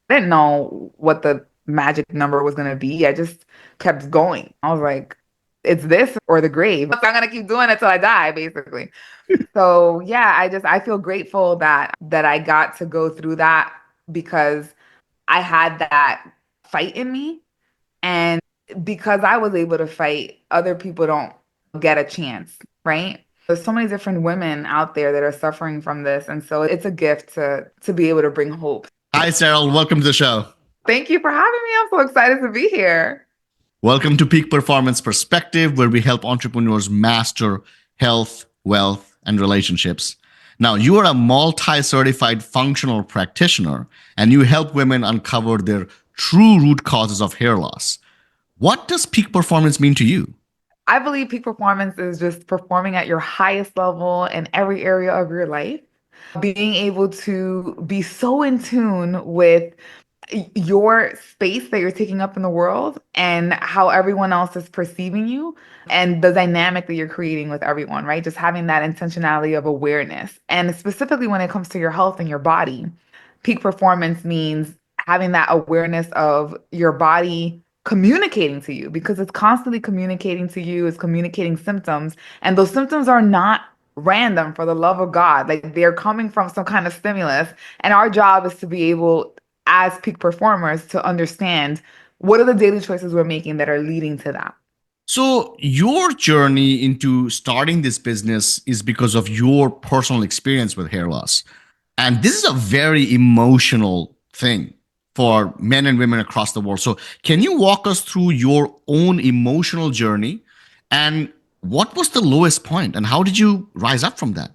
I didn't know what the magic number was going to be. I just kept going. I was like, it's this or the grave. So I'm going to keep doing it till I die, basically. So yeah, I feel grateful that I got to go through that because I had that fight in me. And because I was able to fight, other people don't get a chance, right? There's so many different women out there that are suffering from this. And so it's a gift to be able to bring hope. Hi, Saril. Welcome to the show. Thank you for having me. I'm so excited to be here. Welcome to Peak Performance Perspective, where we help entrepreneurs master health, wealth, and relationships. Now, you are a multi certified functional practitioner and you help women uncover their true root causes of hair loss. What does peak performance mean to you? I believe peak performance is just performing at your highest level in every area of your life, being able to be so in tune with your space that you're taking up in the world and how everyone else is perceiving you and the dynamic that you're creating with everyone, right? Just having that intentionality of awareness. And specifically when it comes to your health and your body, peak performance means having that awareness of your body communicating to you because it's constantly communicating to you, it's communicating symptoms, and those symptoms are not random for the love of God. Like they're coming from some kind of stimulus. And our job is to be able, as peak performers, to understand what are the daily choices we're making that are leading to that. So, your journey into starting this business is because of your personal experience with hair loss. And this is a very emotional thing for men and women across the world. So, can you walk us through your own emotional journey and what was the lowest point and how did you rise up from that?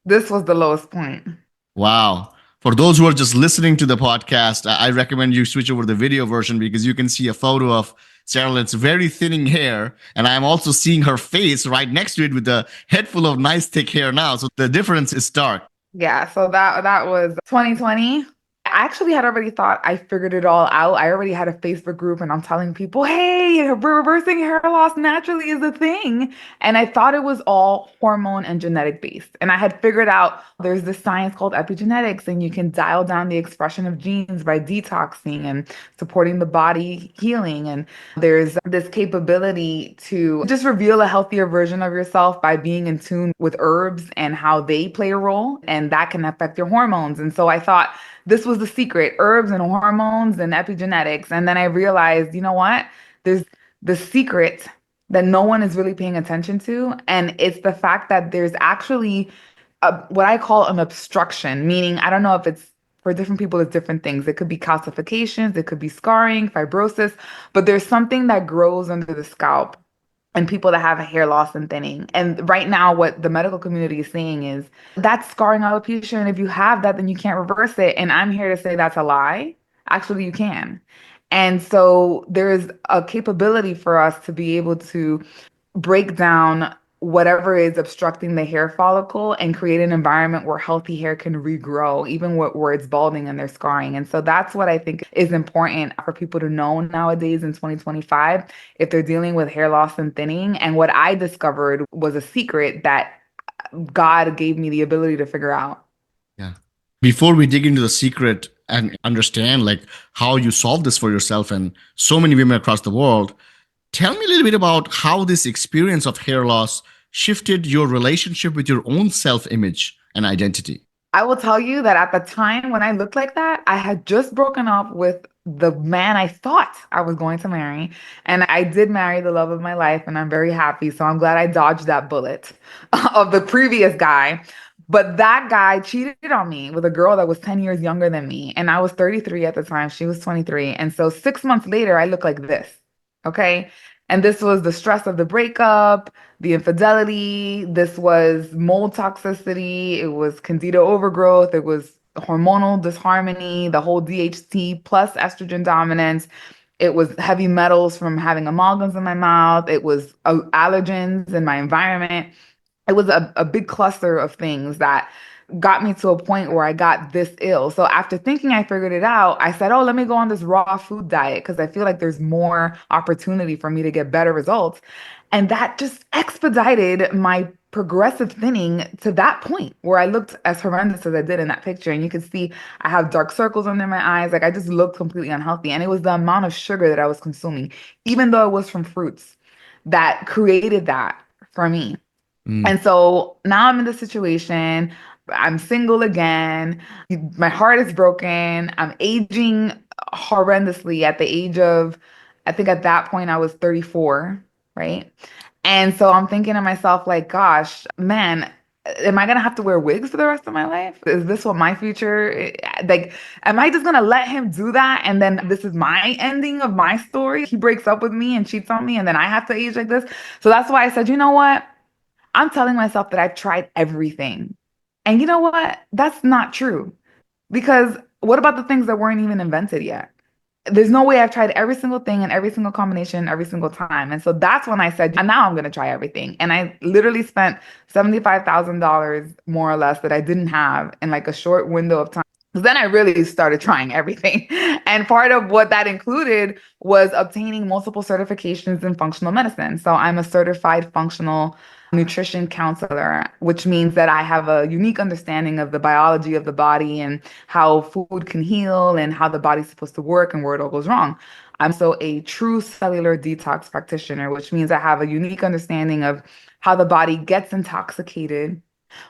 This was the lowest point. Wow. For those who are just listening to the podcast, I recommend you switch over the video version because you can see a photo of Sarah. It's very thinning hair. And I'm also seeing her face right next to it with a head full of nice thick hair now. So the difference is stark. Yeah, so that was 2020. I actually had already thought I figured it all out. I already had a Facebook group and I'm telling people, hey, reversing hair loss naturally is a thing. And I thought it was all hormone and genetic based. And I had figured out there's this science called epigenetics, and you can dial down the expression of genes by detoxing and supporting the body healing. And there's this capability to just reveal a healthier version of yourself by being in tune with herbs and how they play a role. And that can affect your hormones. And so I thought, this was the secret, herbs and hormones and epigenetics. And then I realized, you know what? There's the secret that no one is really paying attention to. And it's the fact that there's actually what I call an obstruction, meaning I don't know if it's for different people, it's different things. It could be calcifications, it could be scarring, fibrosis, but there's something that grows under the scalp and people that have hair loss and thinning. And right now, what the medical community is saying is that's scarring alopecia. And if you have that, then you can't reverse it. And I'm here to say that's a lie. Actually, you can. And so there's a capability for us to be able to break down whatever is obstructing the hair follicle and create an environment where healthy hair can regrow, even where it's balding and they're scarring. And so that's what I think is important for people to know nowadays in 2025 if they're dealing with hair loss and thinning. And what I discovered was a secret that God gave me the ability to figure out. Yeah. Before we dig into the secret and understand like how you solve this for yourself and so many women across the world, tell me a little bit about how this experience of hair loss shifted your relationship with your own self-image and identity. I will tell you that at the time when I looked like that, I had just broken up with the man I thought I was going to marry. And I did marry the love of my life, and I'm very happy. So I'm glad I dodged that bullet of the previous guy. But that guy cheated on me with a girl that was 10 years younger than me. And I was 33 at the time. She was 23. And so 6 months later, I look like this. Okay. And this was the stress of the breakup, the infidelity. This was mold toxicity. It was candida overgrowth. It was hormonal disharmony, the whole DHT plus estrogen dominance. It was heavy metals from having amalgams in my mouth. It was allergens in my environment. It was a big cluster of things that got me to a point where I got this ill. So after thinking I figured it out, I said, oh, let me go on this raw food diet because I feel like there's more opportunity for me to get better results. And that just expedited my progressive thinning to that point where I looked as horrendous as I did in that picture. And you could see I have dark circles under my eyes. Like I just looked completely unhealthy. And it was the amount of sugar that I was consuming, even though it was from fruits, that created that for me. Mm. And so now I'm in this situation. I'm single again. My heart is broken. I'm aging horrendously at the age of, I think at that point I was 34, right? And so I'm thinking to myself, like, gosh, man, am I gonna have to wear wigs for the rest of my life? Is this what my future, like, am I just gonna let him do that? And then this is my ending of my story. He breaks up with me and cheats on me, and then I have to age like this. So that's why I said, you know what? I'm telling myself that I've tried everything. And you know what? That's not true. Because what about the things that weren't even invented yet? There's no way I've tried every single thing and every single combination every single time. And so that's when I said, now I'm going to try everything. And I literally spent $75,000 more or less that I didn't have in like a short window of time. Because then I really started trying everything. And part of what that included was obtaining multiple certifications in functional medicine. So I'm a certified functional nutrition counselor, which means that I have a unique understanding of the biology of the body and how food can heal and how the body's supposed to work and where it all goes wrong. I'm so a true cellular detox practitioner, which means I have a unique understanding of how the body gets intoxicated,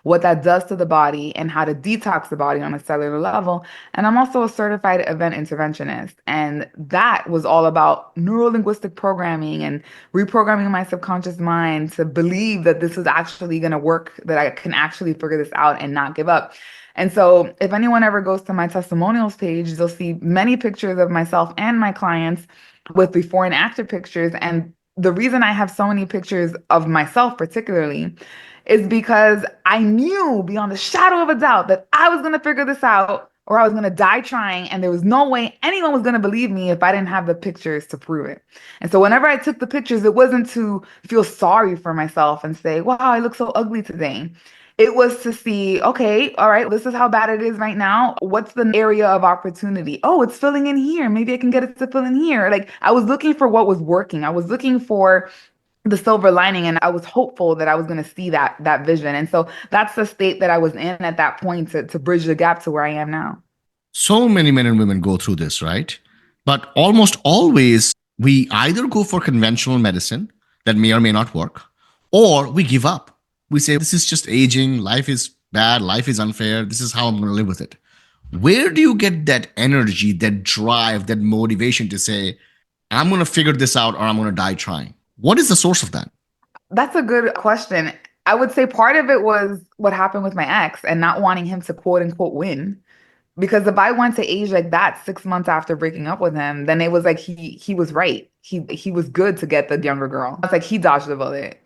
what that does to the body, and how to detox the body on a cellular level. And I'm also a certified event interventionist. And that was all about neuro-linguistic programming and reprogramming my subconscious mind to believe that this is actually going to work, that I can actually figure this out and not give up. And so, if anyone ever goes to my testimonials page, they'll see many pictures of myself and my clients with before and after pictures. And the reason I have so many pictures of myself, particularly, is because I knew beyond a shadow of a doubt that I was going to figure this out or I was going to die trying. And there was no way anyone was going to believe me if I didn't have the pictures to prove it. And so whenever I took the pictures, it wasn't to feel sorry for myself and say, wow, I look so ugly today. It was to see, okay, all right, this is how bad it is right now. What's the area of opportunity? Oh, it's filling in here. Maybe I can get it to fill in here. Like I was looking for what was working. I was looking for the silver lining, and I was hopeful that I was going to see that vision. And so that's the state that I was in at that point to bridge the gap to where I am now. So many men and women go through this, right? But almost always we either go for conventional medicine that may or may not work, or we give up. We say, this is just aging, life is bad, life is unfair, this is how I'm going to live with it. Where do you get that energy, that drive, that motivation to say, I'm going to figure this out or I'm going to die trying? What is the source of that? That's a good question. I would say part of it was what happened with my ex and not wanting him to quote unquote win. Because if I went to age like that 6 months after breaking up with him, then it was like he was right. He was good to get the younger girl. It's like he dodged the bullet.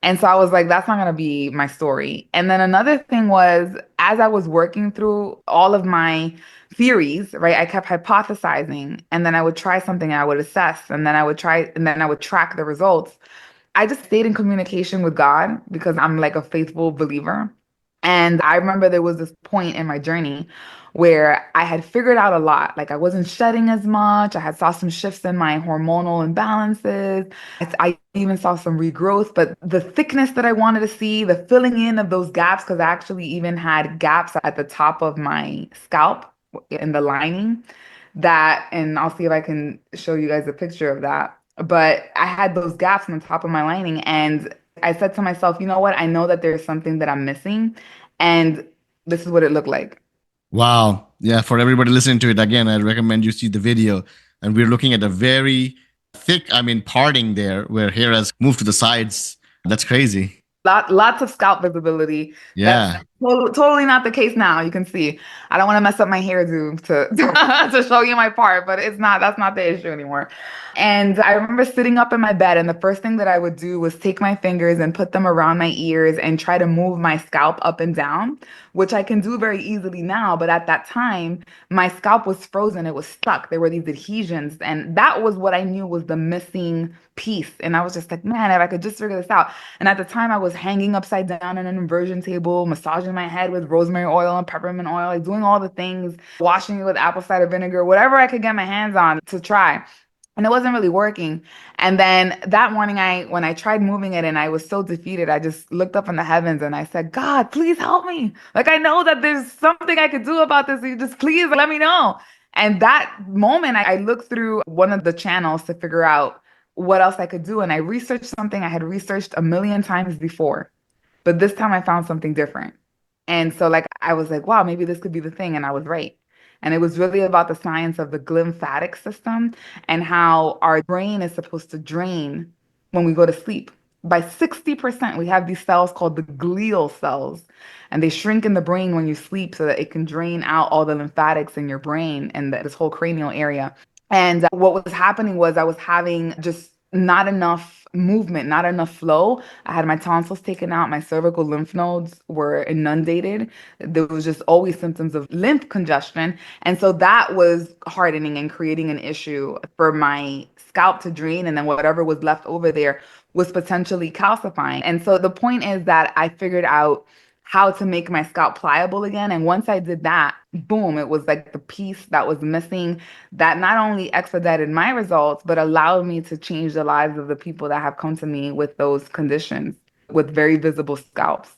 And so I was like, that's not gonna be my story. And then another thing was, as I was working through all of my theories, right, I kept hypothesizing, and then I would try something and I would assess, and then I would try, and then I would track the results. I just stayed in communication with God because I'm like a faithful believer. And I remember there was this point in my journey where I had figured out a lot. Like I wasn't shedding as much. I had saw some shifts in my hormonal imbalances. I even saw some regrowth, but the thickness that I wanted to see, the filling in of those gaps, because I actually even had gaps at the top of my scalp in the lining that, and I'll see if I can show you guys a picture of that. But I had those gaps on the top of my lining, and I said to myself, you know what? I know that there's something that I'm missing, and this is what it looked like. Wow. Yeah, for everybody listening to it, again, I recommend you see the video. And we're looking at a very thick, parting there where hair has moved to the sides. That's crazy. Lots of scalp visibility. That's Yeah. totally not the case now. You can see. I don't want to mess up my hairdo to to show you my part, but it's not. That's not the issue anymore. And I remember sitting up in my bed, and the first thing that I would do was take my fingers and put them around my ears and try to move my scalp up and down, which I can do very easily now. But at that time, my scalp was frozen. It was stuck. There were these adhesions, and that was what I knew was the missing piece. And I was just like, man, if I could just figure this out. And at the time, I was hanging upside down on an inversion table, massaging my head with rosemary oil and peppermint oil, like doing all the things, washing it with apple cider vinegar, whatever I could get my hands on to try. and it wasn't really working. And then that morning, when I tried moving it and I was so defeated, I just looked up in the heavens and I said, God, please help me. Like, I know that there's something I could do about this. You just please let me know. And that moment, I looked through one of the channels to figure out what else I could do. And I researched something I had researched a million times before, but this time I found something different. And so like I was like, wow, maybe this could be the thing. And I was right. And it was really about the science of the glymphatic system and how our brain is supposed to drain when we go to sleep. By 60%, we have these cells called the glial cells, and they shrink in the brain when you sleep so that it can drain out all the lymphatics in your brain and this whole cranial area. And what was happening was I was having just not enough movement, not enough flow. I had my tonsils taken out, my cervical lymph nodes were inundated. There was just always symptoms of lymph congestion. And so that was hardening and creating an issue for my scalp to drain. And then whatever was left over there was potentially calcifying. And so the point is that I figured out how to make my scalp pliable again. And once I did that, boom, it was like the piece that was missing that not only expedited my results, but allowed me to change the lives of the people that have come to me with those conditions with very visible scalps.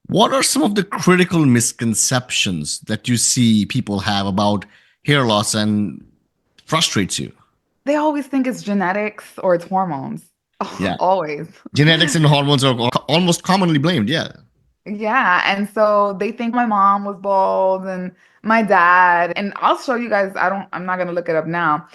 What are some of the critical misconceptions that you see people have about hair loss and frustrates you? They always think it's genetics or it's hormones. Yeah. Always. Genetics and hormones are almost commonly blamed. Yeah. Yeah, and so they think my mom was bald and my dad, and I'll show you guys, I'm not gonna look it up now,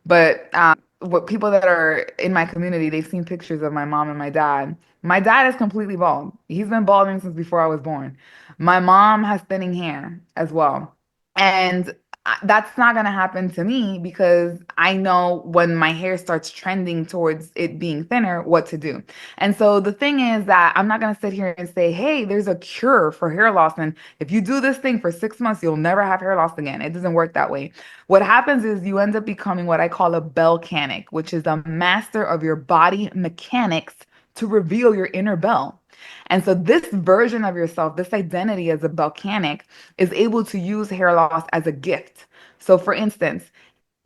but what people that are in my community, they've seen pictures of my mom and my dad. My dad is completely bald. He's been balding since before I was born. My mom has thinning hair as well. And that's not going to happen to me because I know when my hair starts trending towards it being thinner, what to do. And so the thing is that I'm not going to sit here and say, hey, there's a cure for hair loss. And if you do this thing for 6 months, you'll never have hair loss again. It doesn't work that way. What happens is you end up becoming what I call a bellcanic, which is a master of your body mechanics to reveal your inner bell. And so this version of yourself, this identity as a volcanic, is able to use hair loss as a gift. So for instance,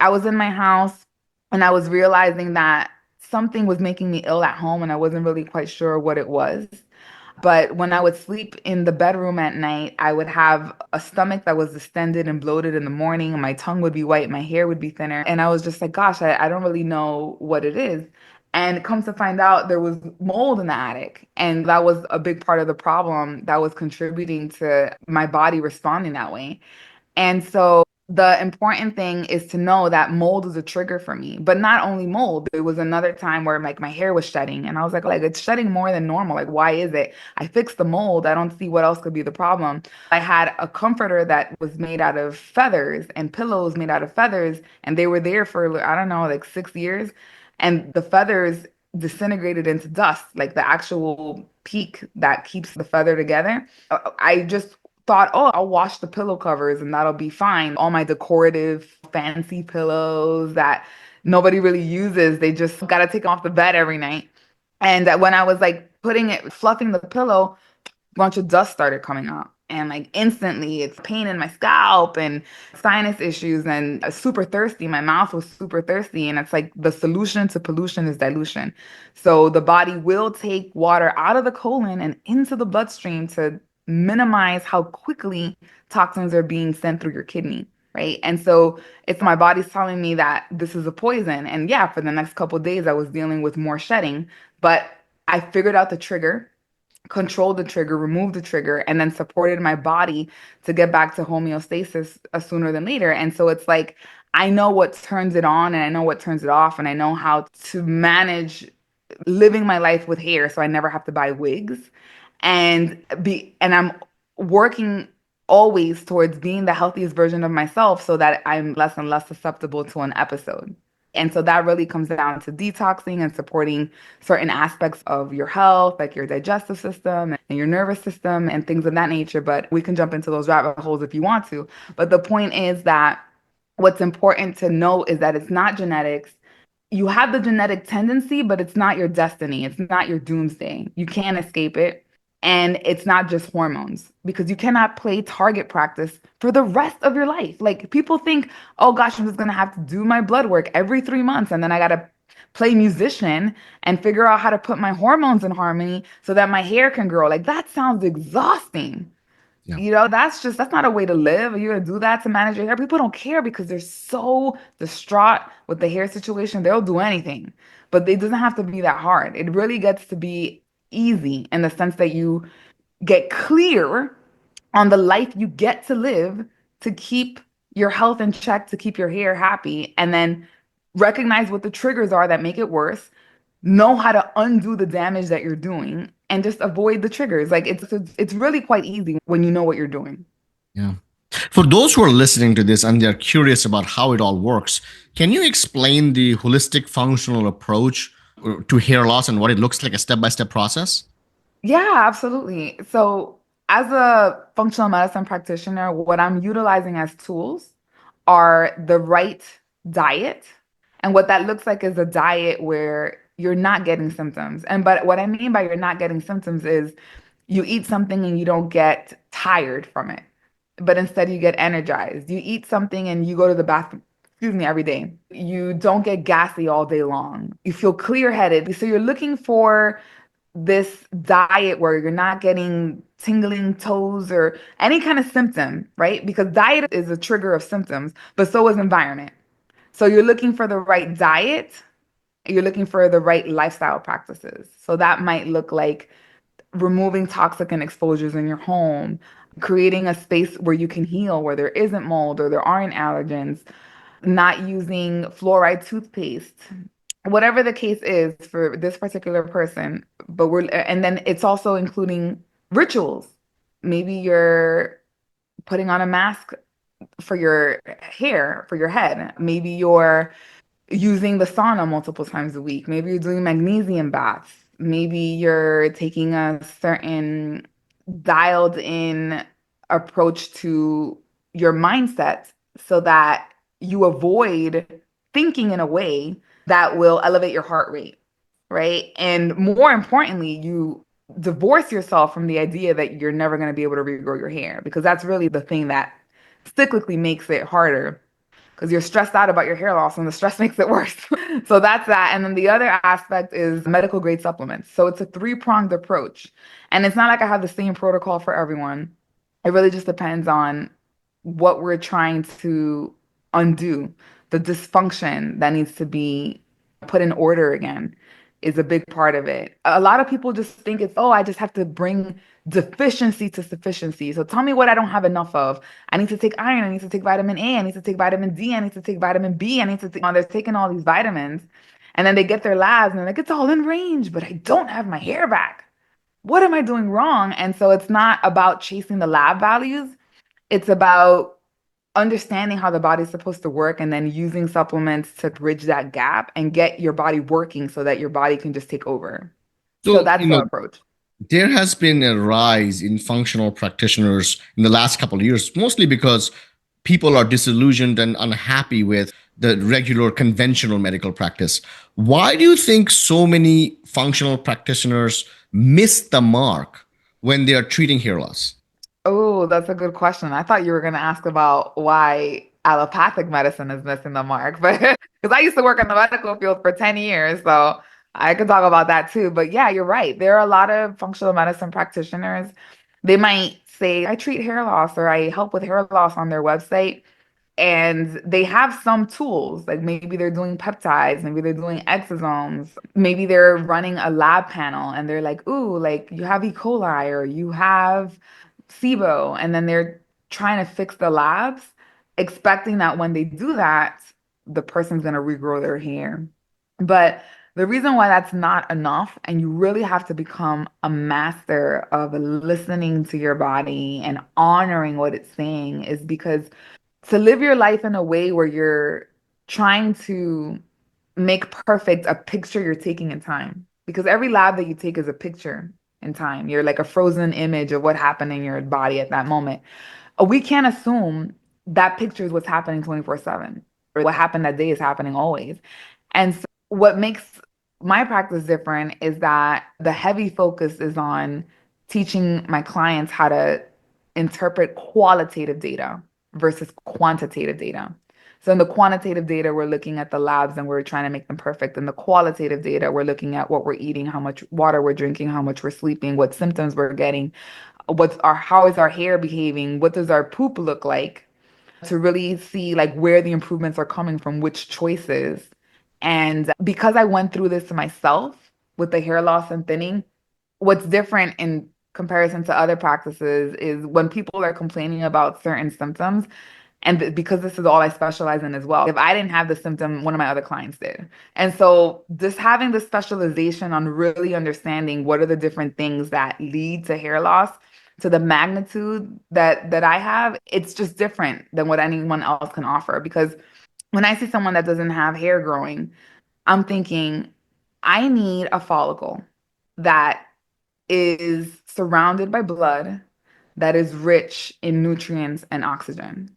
I was in my house and I was realizing that something was making me ill at home and I wasn't really quite sure what it was. But when I would sleep in the bedroom at night, I would have a stomach that was distended and bloated in the morning. My tongue would be white, my hair would be thinner. And I was just like, gosh, I don't really know what it is. And it comes to find out there was mold in the attic. And that was a big part of the problem that was contributing to my body responding that way. And so the important thing is to know that mold is a trigger for me, but not only mold. There was another time where like my hair was shedding and I was like it's shedding more than normal. Like, why is it? I fixed the mold. I don't see what else could be the problem. I had a comforter that was made out of feathers and pillows made out of feathers, and they were there for, I don't know, like 6 years. And the feathers disintegrated into dust, like the actual peak that keeps the feather together. I just thought, oh, I'll wash the pillow covers and that'll be fine. All my decorative fancy pillows that nobody really uses, they just got to take them off the bed every night. And when I was like fluffing the pillow, bunch of dust started coming out. And like instantly, it's pain in my scalp and sinus issues and super thirsty. My mouth was super thirsty. And it's like the solution to pollution is dilution. So the body will take water out of the colon and into the bloodstream to minimize how quickly toxins are being sent through your kidney. Right. And so it's my body's telling me that this is a poison. And yeah, for the next couple of days, I was dealing with more shedding, but I figured out the trigger, controlled the trigger, removed the trigger, and then supported my body to get back to homeostasis sooner than later. And so it's like I know what turns it on and I know what turns it off, and I know how to manage living my life with hair so I never have to buy wigs and I'm working always towards being the healthiest version of myself so that I'm less and less susceptible to an episode. And so that really comes down to detoxing and supporting certain aspects of your health, like your digestive system and your nervous system and things of that nature. But we can jump into those rabbit holes if you want to. But the point is that what's important to know is that it's not genetics. You have the genetic tendency, but it's not your destiny. It's not your doomsday. You can't escape it. And it's not just hormones because you cannot play target practice for the rest of your life. Like people think, oh gosh, I'm just gonna have to do my blood work every 3 months and then I gotta play musician and figure out how to put my hormones in harmony so that my hair can grow. Like that sounds exhausting. Yeah. That's not a way to live. You're gonna do that to manage your hair. People don't care because they're so distraught with the hair situation. They'll do anything. But it doesn't have to be that hard. It really gets to be easy in the sense that you get clear on the life you get to live to keep your health in check, to keep your hair happy, and then recognize what the triggers are that make it worse, know how to undo the damage that you're doing, and just avoid the triggers. Like it's really quite easy when you know what you're doing. Yeah. For those who are listening to this and they're curious about how it all works, can you explain the holistic functional approach to hair loss and what it looks like, a step-by-step process? Yeah, absolutely. So, as a functional medicine practitioner, what I'm utilizing as tools are the right diet. And what that looks like is a diet where you're not getting symptoms. And but what I mean by you're not getting symptoms is you eat something and you don't get tired from it, but instead you get energized. You eat something and you go to the bathroom, excuse me, every day. You don't get gassy all day long. You feel clear-headed. So you're looking for this diet where you're not getting tingling toes or any kind of symptom, right? Because diet is a trigger of symptoms, but so is environment. So you're looking for the right diet, you're looking for the right lifestyle practices. So that might look like removing toxicant exposures in your home, creating a space where you can heal, where there isn't mold or there aren't allergens, not using fluoride toothpaste, whatever the case is for this particular person. And then it's also including rituals. Maybe you're putting on a mask for your hair, for your head. Maybe you're using the sauna multiple times a week. Maybe you're doing magnesium baths. Maybe you're taking a certain dialed in approach to your mindset so that you avoid thinking in a way that will elevate your heart rate, right? And more importantly, you divorce yourself from the idea that you're never going to be able to regrow your hair because that's really the thing that cyclically makes it harder because you're stressed out about your hair loss and the stress makes it worse. So that's that. And then the other aspect is medical grade supplements. So it's a three-pronged approach. And it's not like I have the same protocol for everyone. It really just depends on what we're trying to undo. The dysfunction that needs to be put in order again is a big part of it. A lot of people just think it's, oh, I just have to bring deficiency to sufficiency. So tell me what I don't have enough of. I need to take iron. I need to take vitamin A. I need to take vitamin D. I need to take vitamin B. I need to take, they're taking all these vitamins. And then they get their labs and they're like, it's all in range, but I don't have my hair back. What am I doing wrong? And so it's not about chasing the lab values. It's about understanding how the body's supposed to work and then using supplements to bridge that gap and get your body working so that your body can just take over. So So, that's the approach. there has been a rise in functional practitioners in the last couple of years, mostly because people are disillusioned and unhappy with the regular conventional medical practice. Why do you think so many functional practitioners miss the mark when they are treating hair loss? Oh, that's a good question. I thought you were going to ask about why allopathic medicine is missing the mark, but because I used to work in the medical field for 10 years, so I could talk about that too. But yeah, you're right. There are a lot of functional medicine practitioners. They might say, I treat hair loss or I help with hair loss on their website. And they have some tools, like maybe they're doing peptides, maybe they're doing exosomes, maybe they're running a lab panel and they're like, ooh, like you have E. coli or you have SIBO. And then they're trying to fix the labs, expecting that when they do that, the person's going to regrow their hair. But the reason why that's not enough, and you really have to become a master of listening to your body and honoring what it's saying, is because to live your life in a way where you're trying to make perfect a picture you're taking in time. Because every lab that you take is a picture in time. You're like a frozen image of what happened in your body at that moment. We can't assume that picture is what's happening 24/7 or what happened that day is happening always. And so what makes my practice different is that the heavy focus is on teaching my clients how to interpret qualitative data versus quantitative data. So in the quantitative data, we're looking at the labs and we're trying to make them perfect. In the qualitative data, we're looking at what we're eating, how much water we're drinking, how much we're sleeping, what symptoms we're getting, how is our hair behaving, what does our poop look like, to really see like where the improvements are coming from, which choices. And because I went through this myself with the hair loss and thinning, what's different in comparison to other practices is when people are complaining about certain symptoms, and because this is all I specialize in as well. If I didn't have the symptom, one of my other clients did. And so just having the specialization on really understanding what are the different things that lead to hair loss to the magnitude that I have, it's just different than what anyone else can offer. Because when I see someone that doesn't have hair growing, I'm thinking, I need a follicle that is surrounded by blood that is rich in nutrients and oxygen.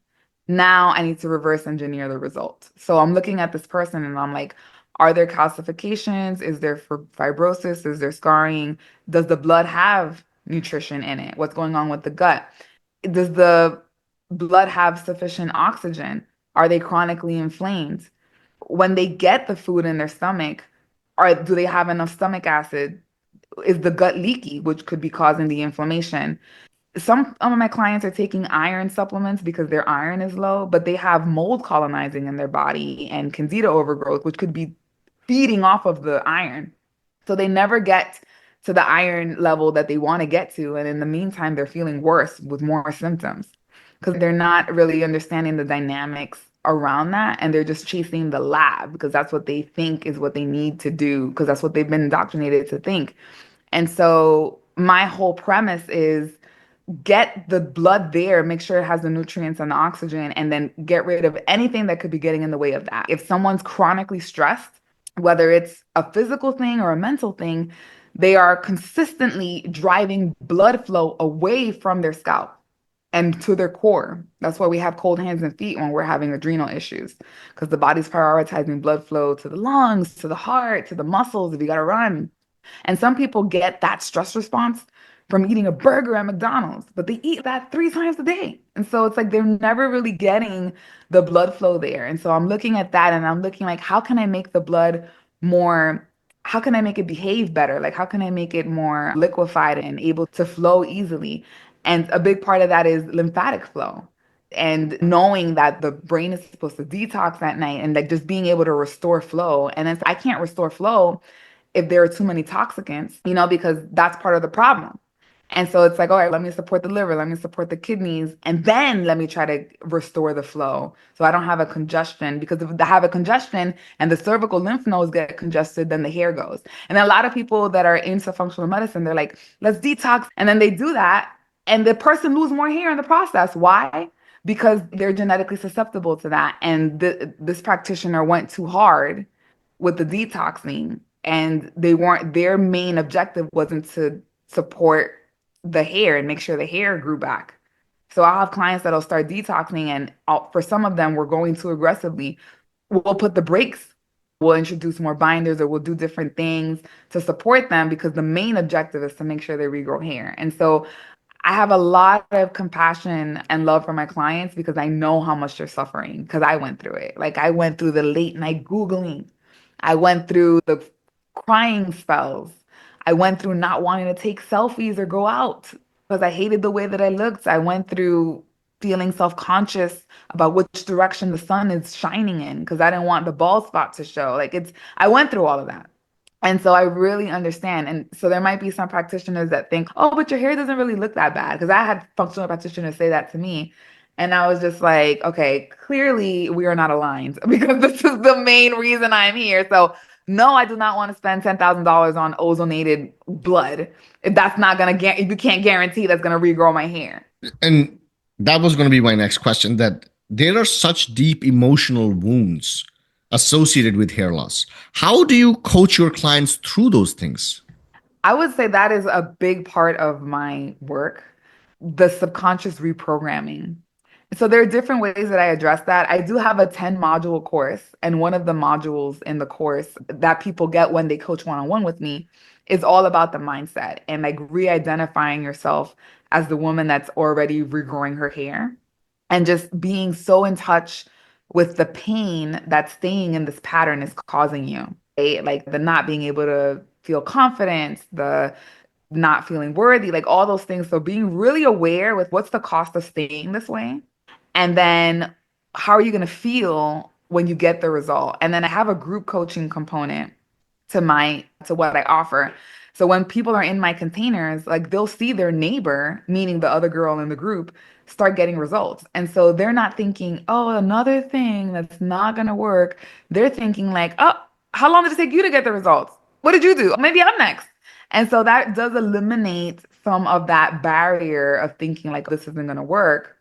Now I need to reverse engineer the result. So I'm looking at this person and I'm like, are there calcifications? Is there fibrosis? Is there scarring? Does the blood have nutrition in it? What's going on with the gut? Does the blood have sufficient oxygen? Are they chronically inflamed? When they get the food in their stomach, do they have enough stomach acid? Is the gut leaky, which could be causing the inflammation? Some of my clients are taking iron supplements because their iron is low, but they have mold colonizing in their body and candida overgrowth, which could be feeding off of the iron. So they never get to the iron level that they want to get to. And in the meantime, they're feeling worse with more symptoms because they're not really understanding the dynamics around that. And they're just chasing the lab because that's what they think is what they need to do because that's what they've been indoctrinated to think. And so my whole premise is get the blood there, make sure it has the nutrients and the oxygen, and then get rid of anything that could be getting in the way of that. If someone's chronically stressed, whether it's a physical thing or a mental thing, they are consistently driving blood flow away from their scalp and to their core. That's why we have cold hands and feet when we're having adrenal issues, because the body's prioritizing blood flow to the lungs, to the heart, to the muscles if you got to run. And some people get that stress response from eating a burger at McDonald's, but they eat that 3 times a day. And so it's like they're never really getting the blood flow there. And so I'm looking at that and I'm looking like, how can I make the blood more, how can I make it behave better? Like, how can I make it more liquefied and able to flow easily? And a big part of that is lymphatic flow. And knowing that the brain is supposed to detox at night and like just being able to restore flow. And then I can't restore flow if there are too many toxicants, because that's part of the problem. And so it's like, all right, let me support the liver, let me support the kidneys, and then let me try to restore the flow. So I don't have a congestion, because if I have a congestion and the cervical lymph nodes get congested, then the hair goes. And a lot of people that are into functional medicine, they're like, let's detox. And then they do that, and the person lose more hair in the process. Why? Because they're genetically susceptible to that. And this practitioner went too hard with the detoxing, and they weren't, their main objective wasn't to support the hair and make sure the hair grew back. So I'll have clients that'll start detoxing, and for some of them, we're going too aggressively. We'll put the brakes. We'll introduce more binders, or we'll do different things to support them, because the main objective is to make sure they regrow hair. And so I have a lot of compassion and love for my clients because I know how much they're suffering, because I went through it. Like, I went through the late night Googling. I went through the crying spells. I went through not wanting to take selfies or go out because I hated the way that I looked. I went through feeling self-conscious about which direction the sun is shining in because I didn't want the bald spot to show. I went through all of that. And so I really understand. And so there might be some practitioners that think, oh, but your hair doesn't really look that bad. Because I had functional practitioners say that to me. And I was just like, okay, clearly we are not aligned because this is the main reason I'm here. So no, I do not want to spend $10,000 on ozonated blood if that's not going to, if you can't guarantee that's going to regrow my hair. And that was going to be my next question, that there are such deep emotional wounds associated with hair loss. How do you coach your clients through those things? I would say that is a big part of my work, the subconscious reprogramming. So there are different ways that I address that. I do have a 10 module course, and one of the modules in the course that people get when they coach one-on-one with me is all about the mindset and like re-identifying yourself as the woman that's already regrowing her hair and just being so in touch with the pain that staying in this pattern is causing you. Right? Like the not being able to feel confidence, the not feeling worthy, like all those things. So being really aware with what's the cost of staying this way, and then how are you going to feel when you get the result? And then I have a group coaching component to what I offer. So when people are in my containers, like they'll see their neighbor, meaning the other girl in the group, start getting results. And so they're not thinking, oh, another thing that's not going to work. They're thinking like, oh, how long did it take you to get the results? What did you do? Maybe I'm next. And so that does eliminate some of that barrier of thinking like this isn't going to work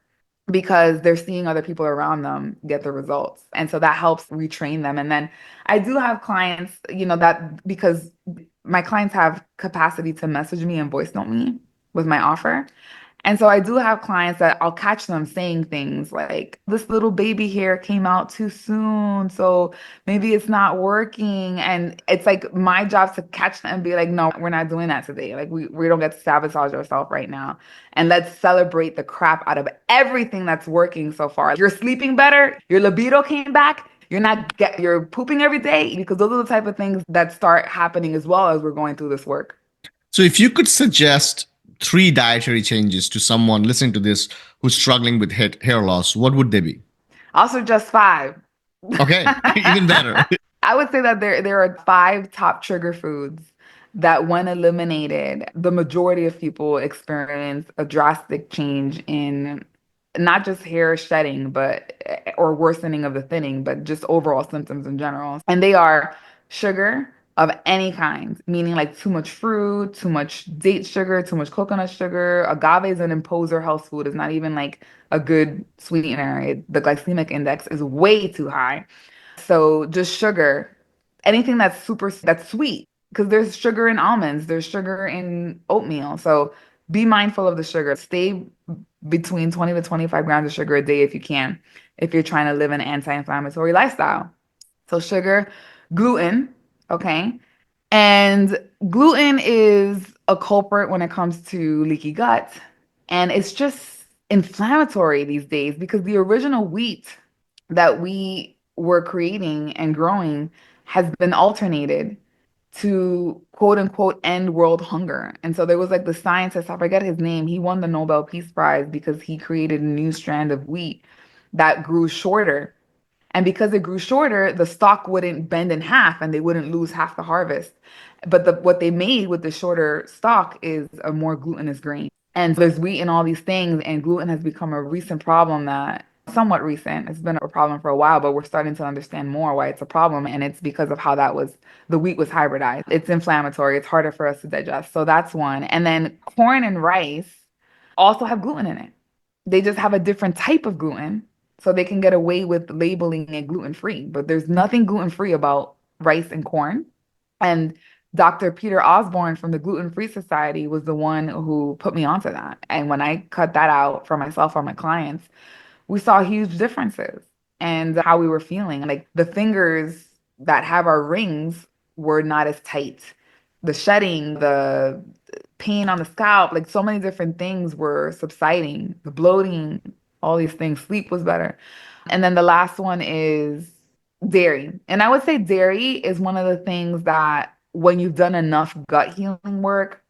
because they're seeing other people around them get the results. And so that helps retrain them. And then I do have clients, that because my clients have capacity to message me and voice note me with my offer. And so I do have clients that I'll catch them saying things like, this little baby hair came out too soon, so maybe it's not working. And it's like my job to catch them and be like, no, we're not doing that today. Like we don't get to sabotage ourselves right now. And let's celebrate the crap out of everything that's working so far. You're sleeping better, your libido came back. You're pooping every day because those are the type of things that start happening as well as we're going through this work. So, if you could suggest three dietary changes to someone listening to this who's struggling with hair loss, what would they be? Also, just five. Okay, even better. I would say that there are five top trigger foods that, when eliminated, the majority of people experience a drastic change in not just hair shedding, but or worsening of the thinning, but just overall symptoms in general. And they are sugar of any kind, meaning like too much fruit, too much date sugar, too much coconut sugar. Agave is an imposer health food. It's not even like a good sweetener. The glycemic index is way too high. So just sugar, anything that's sweet, because there's sugar in almonds, there's sugar in oatmeal. So be mindful of the sugar. Stay between 20 to 25 grams of sugar a day if you can, if you're trying to live an anti-inflammatory lifestyle. So sugar, gluten, okay? And gluten is a culprit when it comes to leaky gut. And it's just inflammatory these days because the original wheat that we were creating and growing has been alternated to quote unquote end world hunger. And so there was like the scientist, I forget his name, he won the Nobel Peace Prize because he created a new strand of wheat that grew shorter. And because it grew shorter, the stalk wouldn't bend in half and they wouldn't lose half the harvest. But what they made with the shorter stalk is a more glutinous grain. And there's wheat in all these things, and gluten has become a recent problem that somewhat recent. It's been a problem for a while, but we're starting to understand more why it's a problem. And it's because of how the wheat was hybridized. It's inflammatory. It's harder for us to digest. So that's one. And then corn and rice also have gluten in it. They just have a different type of gluten. So they can get away with labeling it gluten free. But there's nothing gluten free about rice and corn. And Dr. Peter Osborne from the Gluten Free Society was the one who put me onto that. And when I cut that out for myself or my clients, we saw huge differences and how we were feeling. Like the fingers that have our rings were not as tight. The shedding, the pain on the scalp, like so many different things were subsiding. The bloating, all these things, sleep was better. And then the last one is dairy. And I would say dairy is one of the things that when you've done enough gut healing work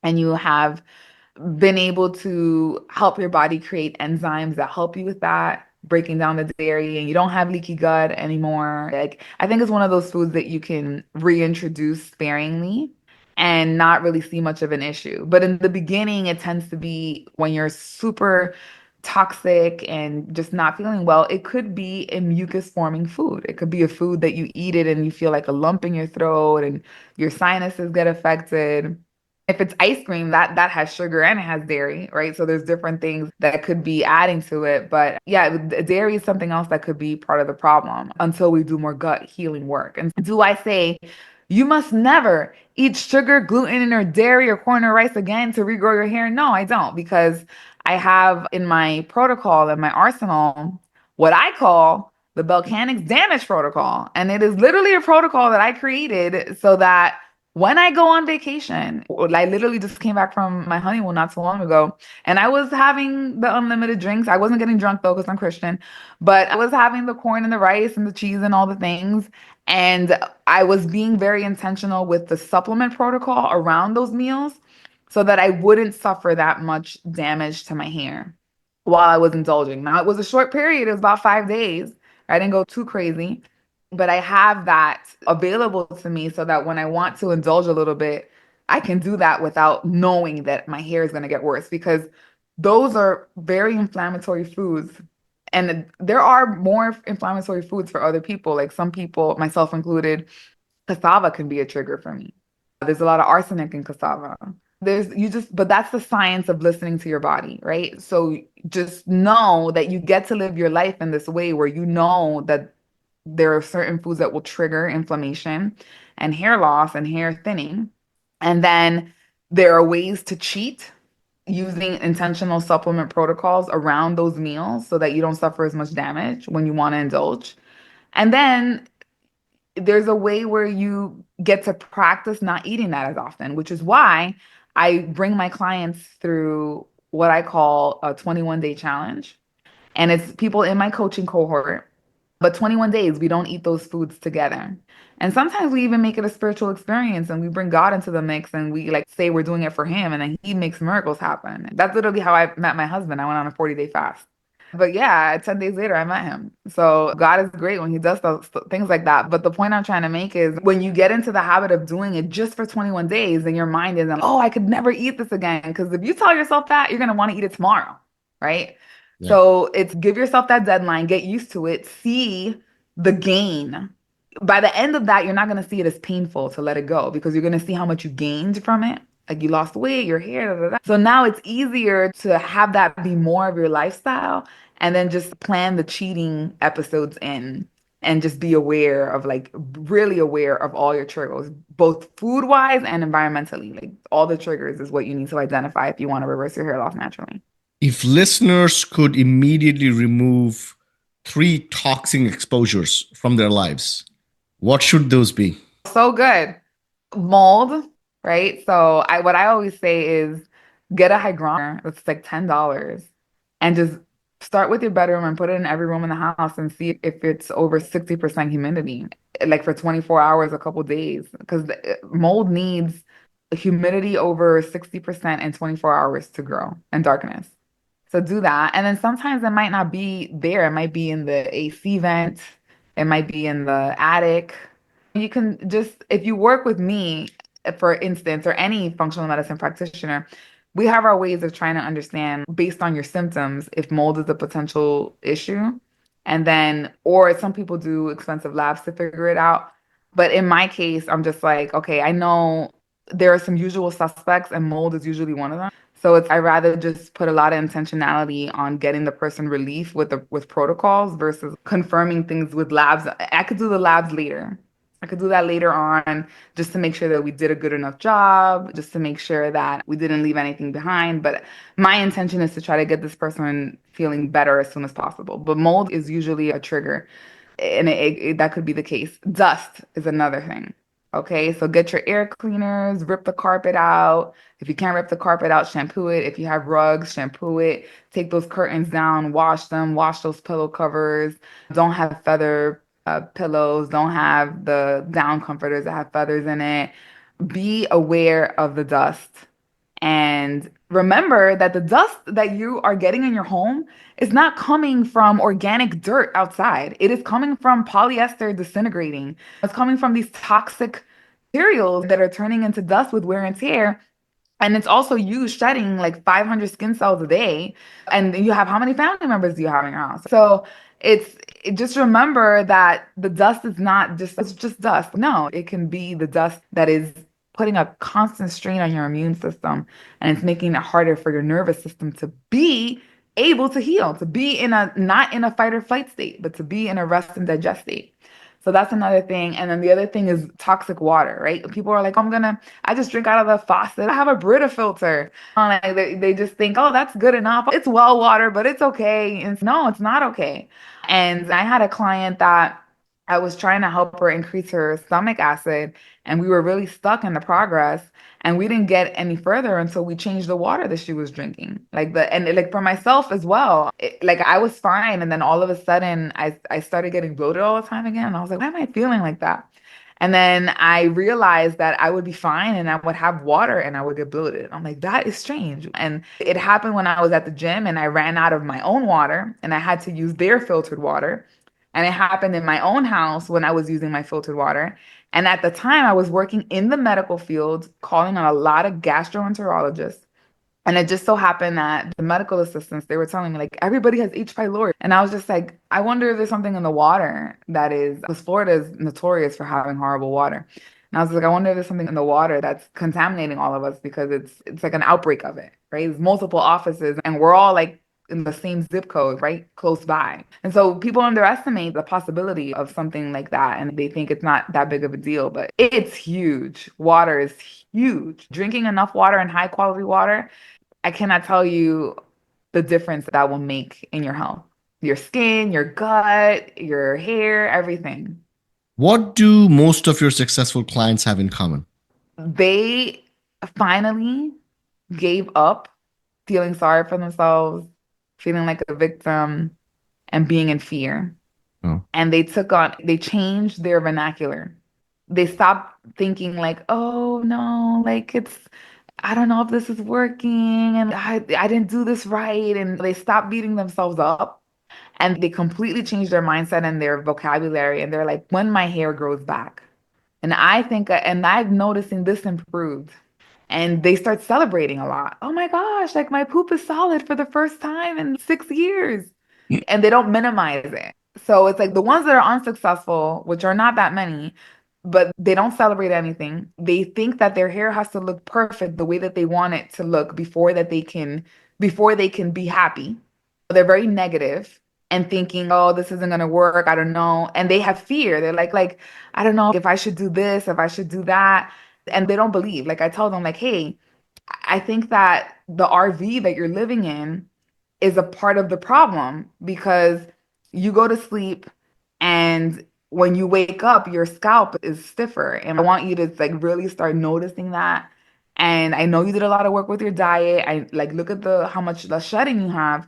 and you have been able to help your body create enzymes that help you with that, breaking down the dairy, and you don't have leaky gut anymore. Like, I think it's one of those foods that you can reintroduce sparingly and not really see much of an issue. But in the beginning, it tends to be when you're super toxic and just not feeling well, it could be a mucus forming food. It could be a food that you eat it and you feel like a lump in your throat and your sinuses get affected. If it's ice cream, that has sugar and it has dairy, right? So there's different things that could be adding to it. But yeah, dairy is something else that could be part of the problem until we do more gut healing work. And do I say you must never eat sugar, gluten, or dairy or corn or rice again to regrow your hair? No, I don't, because I have in my protocol and my arsenal what I call the Volcanics Damage Protocol. And it is literally a protocol that I created so that when I go on vacation, I literally just came back from my honeymoon not so long ago, and I was having the unlimited drinks. I wasn't getting drunk though, because I'm Christian, but I was having the corn and the rice and the cheese and all the things. And I was being very intentional with the supplement protocol around those meals so that I wouldn't suffer that much damage to my hair while I was indulging. Now, it was a short period, it was about 5 days. I didn't go too crazy, but I have that available to me so that when I want to indulge a little bit, I can do that without knowing that my hair is going to get worse because those are very inflammatory foods. And there are more inflammatory foods for other people. Like some people, myself included, cassava can be a trigger for me. There's a lot of arsenic in cassava. But that's the science of listening to your body, right? So just know that you get to live your life in this way where you know that there are certain foods that will trigger inflammation and hair loss and hair thinning. And then there are ways to cheat using intentional supplement protocols around those meals so that you don't suffer as much damage when you want to indulge. And then there's a way where you get to practice not eating that as often, which is why I bring my clients through what I call a 21-day challenge. And it's people in my coaching cohort, but 21 days, we don't eat those foods together. And sometimes we even make it a spiritual experience and we bring God into the mix and we like say we're doing it for him and then he makes miracles happen. That's literally how I met my husband. I went on a 40-day fast. But yeah, 10 days later, I met him. So God is great when he does those things like that. But the point I'm trying to make is when you get into the habit of doing it just for 21 days, then your mind isn't, oh, I could never eat this again. Because if you tell yourself that, you're going to want to eat it tomorrow, right? Yeah. So it's give yourself that deadline, get used to it, see the gain. By the end of that, you're not going to see it as painful to let it go because you're going to see how much you gained from it. Like you lost weight, your hair, da, da, da. So now it's easier to have that be more of your lifestyle and then just plan the cheating episodes in and just be aware of like really aware of all your triggers, both food wise and environmentally. Like all the triggers is what you need to identify if you want to reverse your hair loss naturally. If listeners could immediately remove three toxic exposures from their lives, what should those be? So good. Mold, right? So I what I always say is get a hygrometer. It's like $10 and just start with your bedroom and put it in every room in the house and see if it's over 60% humidity, like for 24 hours, a couple days, because mold needs humidity over 60% in 24 hours to grow and darkness. So do that. And then sometimes it might not be there. It might be in the AC vent. It might be in the attic. You can just, if you work with me, for instance, or any functional medicine practitioner, we have our ways of trying to understand based on your symptoms if mold is a potential issue. And then, or some people do expensive labs to figure it out. But in my case, I'm just like, okay, I know there are some usual suspects, and mold is usually one of them. So I rather just put a lot of intentionality on getting the person relief with protocols versus confirming things with labs. I could do the labs later. I could do that later on just to make sure that we did a good enough job, just to make sure that we didn't leave anything behind. But my intention is to try to get this person feeling better as soon as possible. But mold is usually a trigger, and that could be the case. Dust is another thing. Okay, so get your air cleaners, rip the carpet out. If you can't rip the carpet out, shampoo it. If you have rugs, shampoo it. Take those curtains down, wash them, wash those pillow covers. Don't have feather pillows, don't have the down comforters that have feathers in it. Be aware of the dust. And remember that the dust that you are getting in your home is not coming from organic dirt outside. It is coming from polyester disintegrating. It's coming from these toxic materials that are turning into dust with wear and tear. And it's also you shedding like 500 skin cells a day. And you have how many family members do you have in your house? So just remember that the dust is not just it's just dust. No, it can be the dust that is putting a constant strain on your immune system and it's making it harder for your nervous system to be able to heal, to be in a not in a fight or flight state, but to be in a rest and digest state. So that's another thing. And then the other thing is toxic water, right? People are like, I just drink out of the faucet. I have a Brita filter. Like they just think, oh, that's good enough. It's well water, but it's okay. And no, it's not okay. And I had a client that I was trying to help her increase her stomach acid, and we were really stuck in the progress. And we didn't get any further until we changed the water that she was drinking. And like for myself as well, like I was fine. And then all of a sudden I started getting bloated all the time again. And I was like, why am I feeling like that? And then I realized that I would be fine and I would have water and I would get bloated. I'm like, that is strange. And it happened when I was at the gym and I ran out of my own water and I had to use their filtered water. And it happened in my own house when I was using my filtered water. And at the time, I was working in the medical field, calling on a lot of gastroenterologists. And it just so happened that the medical assistants, they were telling me, like, everybody has H. pylori. And I was just like, I wonder if there's something in the water that is, because Florida is notorious for having horrible water. And I was like, I wonder if there's something in the water that's contaminating all of us because it's like an outbreak of it, right? There's multiple offices and we're all like in the same zip code, right? Close by. And so people underestimate the possibility of something like that and they think it's not that big of a deal, but it's huge. Water is huge. Drinking enough water and high quality water, I cannot tell you the difference that will make in your health, your skin, your gut, your hair, everything. What do most of your successful clients have in common? They finally gave up feeling sorry for themselves, feeling like a victim, and being in fear. Oh. And they changed their vernacular. They stopped thinking like, oh no, like I don't know if this is working and I didn't do this right. And they stopped beating themselves up and they completely changed their mindset and their vocabulary. And they're like, when my hair grows back. And I think, and I've noticing this improved. And they start celebrating a lot. Oh my gosh, like my poop is solid for the first time in 6 years. And they don't minimize it. So it's like the ones that are unsuccessful, which are not that many, but they don't celebrate anything. They think that their hair has to look perfect the way that they want it to look before they can be happy. They're very negative and thinking, "Oh, this isn't going to work. I don't know." And they have fear. They're like, "I don't know if I should do this, if I should do that." And they don't believe. Like I tell them like, "Hey, I think that the RV that you're living in is a part of the problem because you go to sleep and when you wake up, your scalp is stiffer. And I want you to like really start noticing that. And I know you did a lot of work with your diet. I like look at the how much the shedding you have.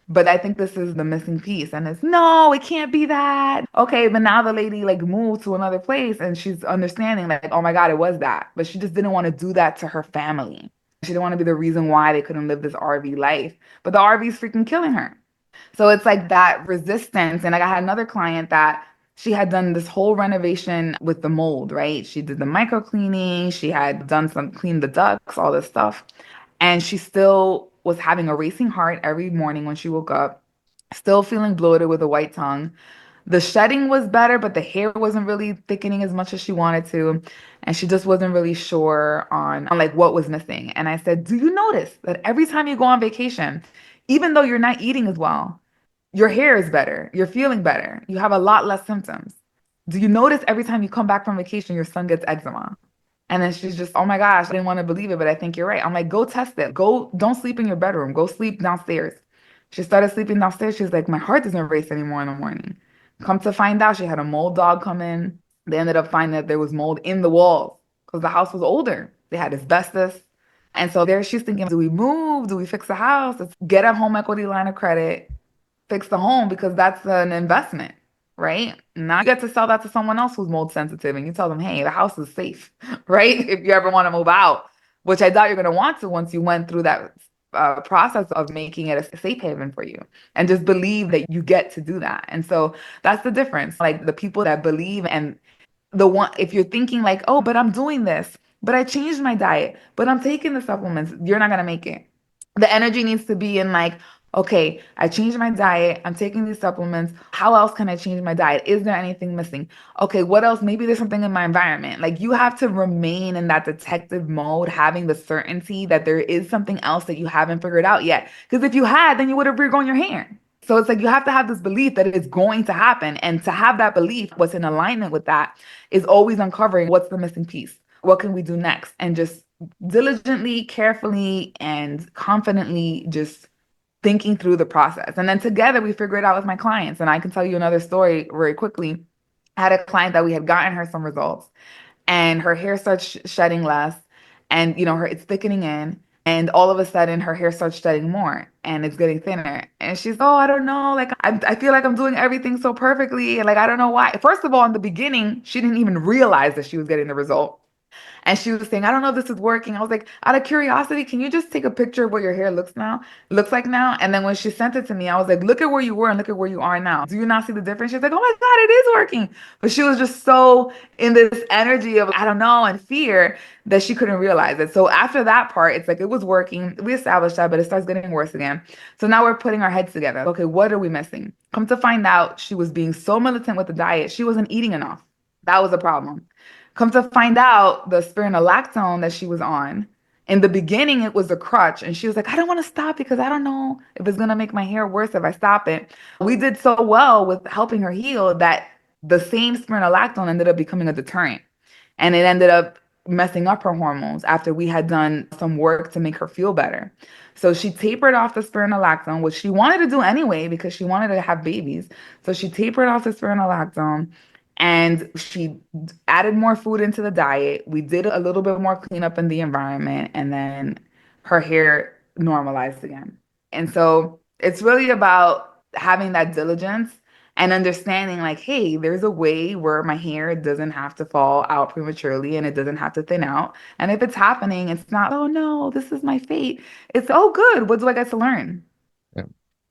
But I think this is the missing piece. And it's no, it can't be that. Okay, but now the lady like moved to another place and she's understanding like, oh my God, it was that. But she just didn't want to do that to her family. She didn't want to be the reason why they couldn't live this RV life. But the RV is freaking killing her. So it's like that resistance. And like I had another client that she had done this whole renovation with the mold, right? She did the micro cleaning, she had done some clean the ducts, all this stuff. And she still was having a racing heart every morning when she woke up, still feeling bloated with a white tongue. The shedding was better, but the hair wasn't really thickening as much as she wanted to. And she just wasn't really sure on like what was missing. And I said, do you notice that every time you go on vacation, even though you're not eating as well, your hair is better, you're feeling better, you have a lot less symptoms. Do you notice every time you come back from vacation, your son gets eczema? And then she's just, oh my gosh, I didn't want to believe it, but I think you're right. I'm like, go test it. Go, don't sleep in your bedroom. Go sleep downstairs. She started sleeping downstairs. She's like, my heart doesn't race anymore in the morning. Come to find out, she had a mold dog come in. They ended up finding that there was mold in the walls because the house was older. They had asbestos. And so there she's thinking, do we move? Do we fix the house? Let's get a home equity line of credit, fix the home because that's an investment, right? Now you get to sell that to someone else who's mold sensitive and you tell them, hey, the house is safe, right? If you ever want to move out, which I doubt you're going to want to once you went through that process of making it a safe haven for you and just believe that you get to do that. And so that's the difference. Like the people that believe and the one, if you're thinking like, oh, but I'm doing this, but I changed my diet, but I'm taking the supplements, you're not going to make it. The energy needs to be in like, okay, I changed my diet. I'm taking these supplements. How else can I change my diet? Is there anything missing? Okay, what else? Maybe there's something in my environment. Like you have to remain in that detective mode, having the certainty that there is something else that you haven't figured out yet. Because if you had, then you would have regrown your hair. So it's like you have to have this belief that it's going to happen. And to have that belief, what's in alignment with that is always uncovering what's the missing piece. What can we do next? And just diligently, carefully, and confidently just thinking through the process. And then together we figure it out with my clients. And I can tell you another story very quickly. I had a client that we had gotten her some results and her hair starts shedding less and it's thickening in and all of a sudden her hair starts shedding more and it's getting thinner and she's, oh, I don't know, like I feel like I'm doing everything so perfectly and like I don't know why. First of all, in the beginning she didn't even realize that she was getting the result. And she was saying, I don't know if this is working. I was like, out of curiosity, can you just take a picture of what your hair looks like now? And then when she sent it to me, I was like, look at where you were and look at where you are now. Do you not see the difference? She's like, oh my God, it is working. But she was just so in this energy of, I don't know, and fear that she couldn't realize it. So after that part, it's like it was working. We established that, but it starts getting worse again. So now we're putting our heads together. Okay, what are we missing? Come to find out, she was being so militant with the diet. She wasn't eating enough. That was a problem. Come to find out, the spironolactone that she was on, in the beginning, it was a crutch. And she was like, I don't want to stop because I don't know if it's going to make my hair worse if I stop it. We did so well with helping her heal that the same spironolactone ended up becoming a deterrent. And it ended up messing up her hormones after we had done some work to make her feel better. So she tapered off the spironolactone, which she wanted to do anyway because she wanted to have babies. So she tapered off the spironolactone and she added more food into the diet. We did a little bit more cleanup in the environment, and then her hair normalized again. And so it's really about having that diligence and understanding like, hey, there's a way where my hair doesn't have to fall out prematurely and it doesn't have to thin out. And if it's happening, it's not, oh no, this is my fate. It's, oh good, what do I get to learn? Yeah.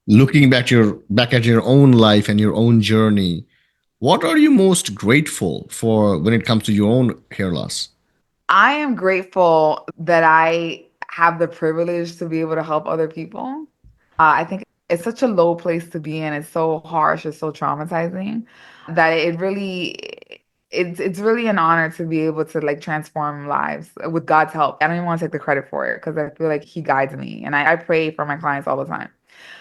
Looking back at your own life and your own journey, what are you most grateful for when it comes to your own hair loss? I am grateful that I have the privilege to be able to help other people. I think it's such a low place to be in. It's so harsh, it's so traumatizing that it's really an honor to be able to like transform lives with God's help. I don't even want to take the credit for it because I feel like He guides me, and I pray for my clients all the time.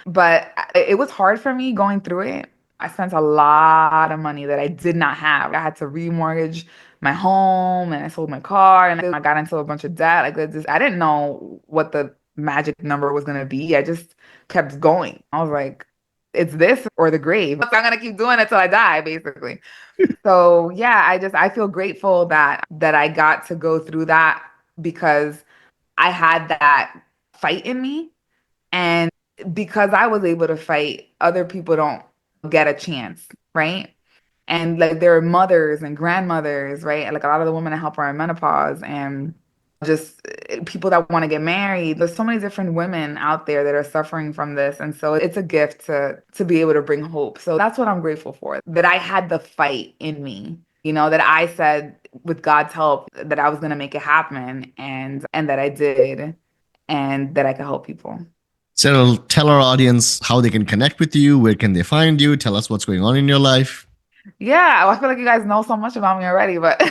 But it was hard for me going through it. I spent a lot of money that I did not have. I had to remortgage my home and I sold my car and I got into a bunch of debt. Like I didn't know what the magic number was gonna be. I just kept going. I was like, it's this or the grave. So I'm gonna keep doing it till I die, basically. So yeah, I feel grateful that I got to go through that because I had that fight in me. And because I was able to fight, other people don't get a chance, right? And like there are mothers and grandmothers, right? Like a lot of the women I help are in menopause and just people that want to get married. There's so many different women out there that are suffering from this. And so it's a gift to be able to bring hope. So that's what I'm grateful for, that I had the fight in me. That I said with God's help that I was going to make it happen and that I did and that I could help people. Sarah, tell our audience how they can connect with you. Where can they find you? Tell us what's going on in your life. Yeah, well, I feel like you guys know so much about me already, but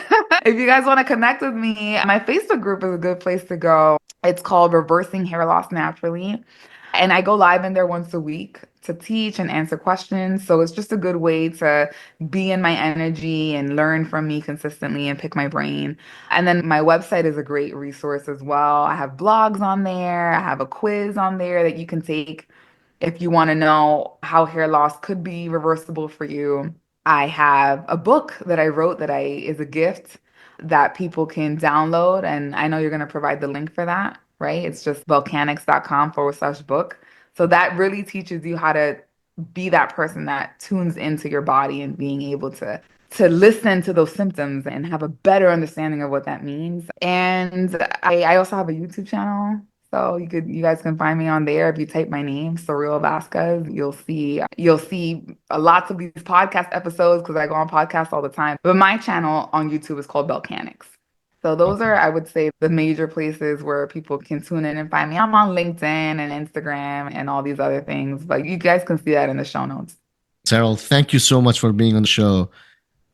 if you guys want to connect with me, my Facebook group is a good place to go. It's called Reversing Hair Loss Naturally. And I go live in there once a week to teach and answer questions. So it's just a good way to be in my energy and learn from me consistently and pick my brain. And then my website is a great resource as well. I have blogs on there, I have a quiz on there that you can take if you want to know how hair loss could be reversible for you. I have a book that I wrote that I is a gift that people can download. And I know you're going to provide the link for that, right? It's just volcanics.com/book. So that really teaches you how to be that person that tunes into your body and being able to listen to those symptoms and have a better understanding of what that means. And I also have a YouTube channel. So you guys can find me on there. If you type my name, Saril Vasquez, you'll see lots of these podcast episodes because I go on podcasts all the time. But my channel on YouTube is called Volcanics. So those are, I would say, the major places where people can tune in and find me. I'm on LinkedIn and Instagram and all these other things, but you guys can see that in the show notes. Sarah, thank you so much for being on the show.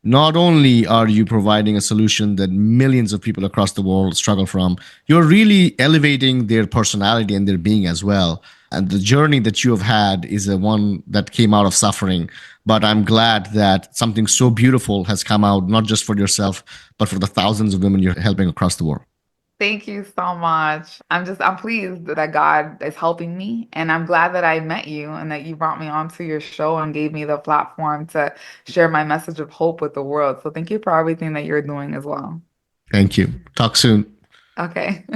Not only are you providing a solution that millions of people across the world struggle from, you're really elevating their personality and their being as well. And the journey that you have had is a one that came out of suffering. But I'm glad that something so beautiful has come out, not just for yourself, but for the thousands of women you're helping across the world. Thank you so much. I'm pleased that God is helping me, and I'm glad that I met you and that you brought me onto your show and gave me the platform to share my message of hope with the world. So thank you for everything that you're doing as well. Thank you. Talk soon. Okay.